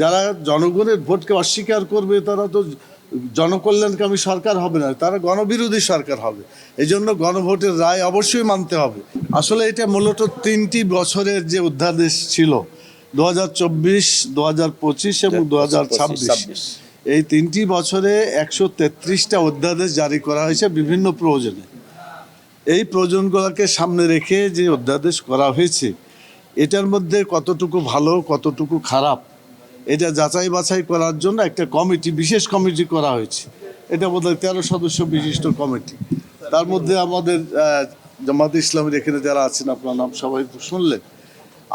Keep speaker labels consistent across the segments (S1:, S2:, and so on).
S1: যারা জনগণের ভোটকে অস্বীকার করবে তারা তো জনকল্যাণকামী সরকার হবে না, তারা গণবিরোধী সরকার হবে। এই জন্য গণভোটের রায় অবশ্যই মানতে হবে। আসলে এটা মূলত 3টি বছরের যে অধ্যাদেশ ছিল, 2024, 2025 এবং 2026, এই 3টি বছরে 133টা অধ্যাদেশ জারি করা হয়েছে বিভিন্ন প্রয়োজনে। এই প্রয়োজনগুলোকে সামনে রেখে যে অধ্যাদেশ করা হয়েছে, এটার মধ্যে কতটুকু ভালো কতটুকু খারাপ এটা যাচাই বাছাই করার জন্য একটা কমিটি, বিশেষ কমিটি করা হয়েছে। এটা বোধহয় 13 সদস্য বিশিষ্ট কমিটি। তার মধ্যে আমাদের জামাত ইসলামের এখানে যারা আছেন, আপনার নাম সবাই তো শুনলেন।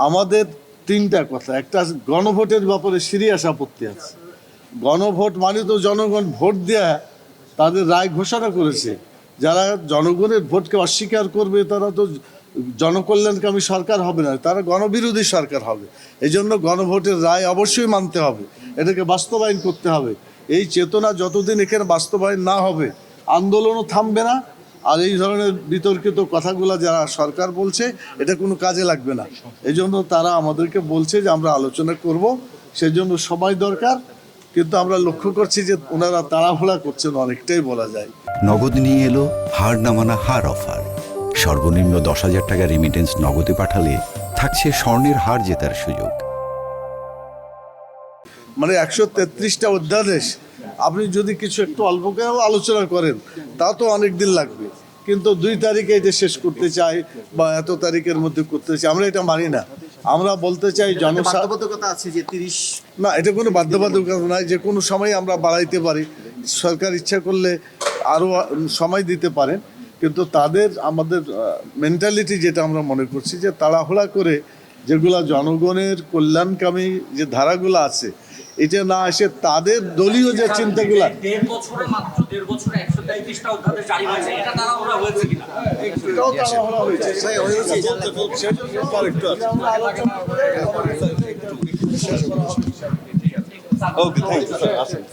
S1: আমাদের 3টা কথা, একটা গণভোটের ব্যাপারে সিরিয়াস আপত্তি আছে। গণভোট মানে তো জনগণ ভোট দেয়া তাদের রায় ঘোষণা করেছে। যারা জনগণের ভোটকে অস্বীকার করবে তারা তো জনকল্যাণকামী সরকার হবে না, তারা গণবিরোধী সরকার হবে। এই জন্য গণভোটের রায় অবশ্যই মানতে হবে, এটাকে বাস্তবায়ন করতে হবে। এই চেতনা যতদিন এখানে বাস্তবায়ন না হবে, আন্দোলনও থামবে না। আর এই ধরনের বিতর্কিত কথাগুলো যারা সরকার বলছে, এটা কোনো কাজে লাগবে না। এই জন্য তারা আমাদেরকে বলছে যে আমরা আলোচনা করব, সেজন্য সময় দরকার। কিন্তু আমরা লক্ষ্য করছি যে ওনারা তাড়াহুড়া করছেন অনেকটাই বলা যায়।
S2: নগদ নিয়ে এলো হার না মানা হার অফার। সর্বনিম্ন 10,000 টাকা রেমিটেন্স নগদে পাঠালে থাকছে স্বর্ণের হার জেতার সুযোগ।
S1: মানে 133টা অধ্যাদেশ আপনি যদি কিছু একটু অল্প করে আলোচনা করেন, তা তো অনেক দিন লাগবে। কিন্তু 2 তারিখে এটা শেষ করতে চাই বা এত তারিখের মধ্যে করতে চাই, আমরা এটা মানি না। আমরা বলতে চাই
S3: বাধ্যবাধকতা আছে যে 30
S1: না, এটা কোনো বাধ্যবাধকতা নয়, যে কোনো সময় আমরা বাড়াইতে পারি। সরকার ইচ্ছা করলে আরও সময় দিতে পারেন। কিন্তু আমাদের মেন্টালিটি যেটা আমরা মনে করছি যে তাড়াহুড়া করে যেগুলো জনগণের কল্যাণকামী যে ধারাগুলো আছে, এটা না এসে তাদের দলীয় যে চিন্তাগুলো,
S4: 1.5 বছরে মাত্র 1.5 বছরে 133টা অধ্যাদেশ জারি হয়েছে, এটা তাড়াহুড়া হয়েছে কিনা?
S1: এটাও তাড়াহুড়া হয়েছে।
S5: Okay, thanks. Awesome.